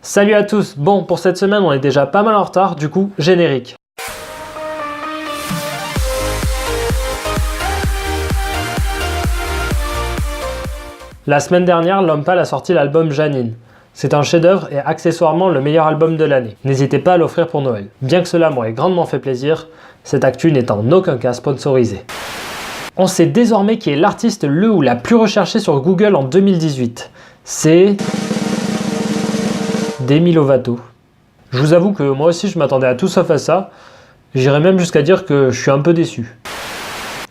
Salut à tous. Bon, pour cette semaine, on est déjà pas mal en retard, du coup, générique. La semaine dernière, L'Homme Pâle a sorti l'album Janine. C'est un chef-d'œuvre et accessoirement le meilleur album de l'année. N'hésitez pas à l'offrir pour Noël. Bien que cela m'aurait grandement fait plaisir, cette actu n'est en aucun cas sponsorisée. On sait désormais qui est l'artiste le ou la plus recherchée sur Google en 2018. C'est Demi Lovato. Je vous avoue que moi aussi je m'attendais à tout sauf à ça. J'irais même jusqu'à dire que je suis un peu déçu.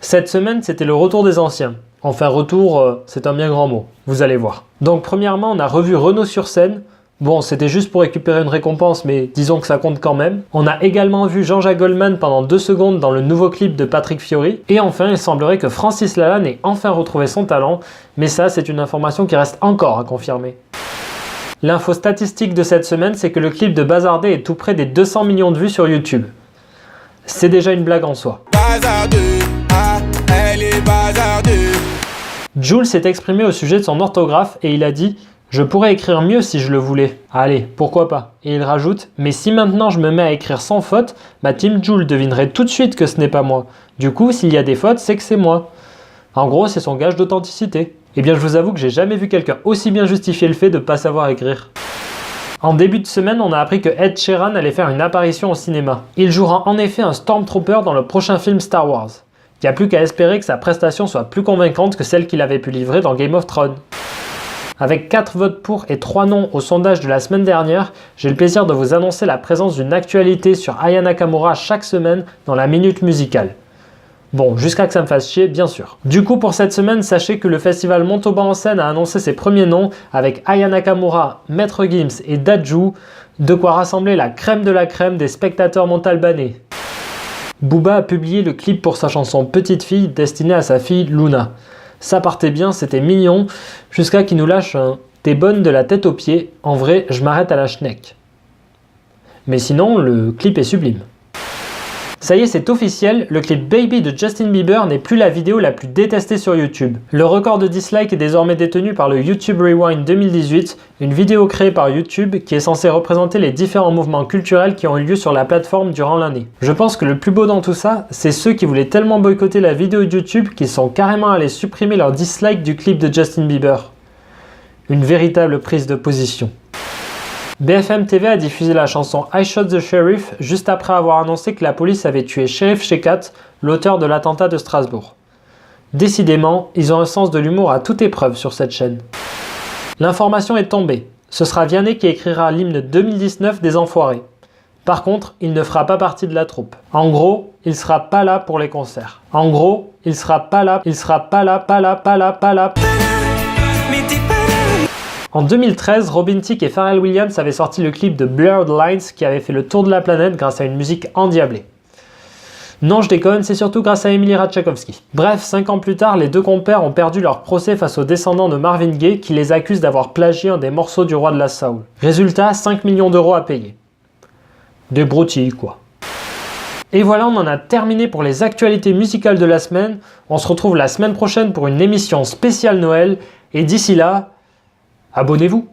Cette semaine, c'était le retour des anciens. Enfin, retour, c'est un bien grand mot. Vous allez voir. Donc, premièrement, on a revu Renaud sur scène. Bon, c'était juste pour récupérer une récompense, mais disons que ça compte quand même. On a également vu Jean-Jacques Goldman pendant 2 secondes dans le nouveau clip de Patrick Fiori. Et enfin, il semblerait que Francis Lalanne ait enfin retrouvé son talent. Mais ça, c'est une information qui reste encore à confirmer. L'info statistique de cette semaine, c'est que le clip de Bazardé est tout près des 200 millions de vues sur YouTube. C'est déjà une blague en soi. Jul s'est exprimé au sujet de son orthographe et il a dit « Je pourrais écrire mieux si je le voulais. Allez, pourquoi pas ?» Et il rajoute « Mais si maintenant je me mets à écrire sans faute, ma team Jul devinerait tout de suite que ce n'est pas moi. Du coup, s'il y a des fautes, c'est que c'est moi. » En gros, c'est son gage d'authenticité. Eh bien, je vous avoue que j'ai jamais vu quelqu'un aussi bien justifier le fait de ne pas savoir écrire. En début de semaine, on a appris que Ed Sheeran allait faire une apparition au cinéma. Il jouera en effet un Stormtrooper dans le prochain film Star Wars. Il n'y a plus qu'à espérer que sa prestation soit plus convaincante que celle qu'il avait pu livrer dans Game of Thrones. Avec 4 votes pour et 3 non au sondage de la semaine dernière, j'ai le plaisir de vous annoncer la présence d'une actualité sur Aya Nakamura chaque semaine dans la Minute Musicale. Bon, jusqu'à que ça me fasse chier, bien sûr. Du coup, pour cette semaine, sachez que le festival Montauban en scène a annoncé ses premiers noms avec Aya Nakamura, Maître Gims et Dadju, de quoi rassembler la crème de la crème des spectateurs montalbanais. Booba a publié le clip pour sa chanson Petite Fille destinée à sa fille Luna. Ça partait bien, c'était mignon, jusqu'à qu'il nous lâche un « T'es bonne de la tête aux pieds, en vrai, je m'arrête à la schneck ». Mais sinon, le clip est sublime. Ça y est, c'est officiel, le clip Baby de Justin Bieber n'est plus la vidéo la plus détestée sur YouTube. Le record de dislike est désormais détenu par le YouTube Rewind 2018, une vidéo créée par YouTube qui est censée représenter les différents mouvements culturels qui ont eu lieu sur la plateforme durant l'année. Je pense que le plus beau dans tout ça, c'est ceux qui voulaient tellement boycotter la vidéo de YouTube qu'ils sont carrément allés supprimer leur dislike du clip de Justin Bieber. Une véritable prise de position. BFM TV a diffusé la chanson I Shot the Sheriff juste après avoir annoncé que la police avait tué Sheriff Shekat, l'auteur de l'attentat de Strasbourg. Décidément, ils ont un sens de l'humour à toute épreuve sur cette chaîne. L'information est tombée. Ce sera Vianney qui écrira l'hymne 2019 des Enfoirés. Par contre, il ne fera pas partie de la troupe. En gros, il sera pas là pour les concerts. En gros, il sera pas là. En 2013, Robin Thicke et Pharrell Williams avaient sorti le clip de Blurred Lines qui avait fait le tour de la planète grâce à une musique endiablée. Non, je déconne, c'est surtout grâce à Emily Ratajkowski. Bref, 5 ans plus tard, les deux compères ont perdu leur procès face aux descendants de Marvin Gaye qui les accusent d'avoir plagié un des morceaux du roi de la soul. Résultat, 5 millions d'euros à payer. Des broutilles, quoi. Et voilà, on en a terminé pour les actualités musicales de la semaine. On se retrouve la semaine prochaine pour une émission spéciale Noël. Et d'ici là, abonnez-vous!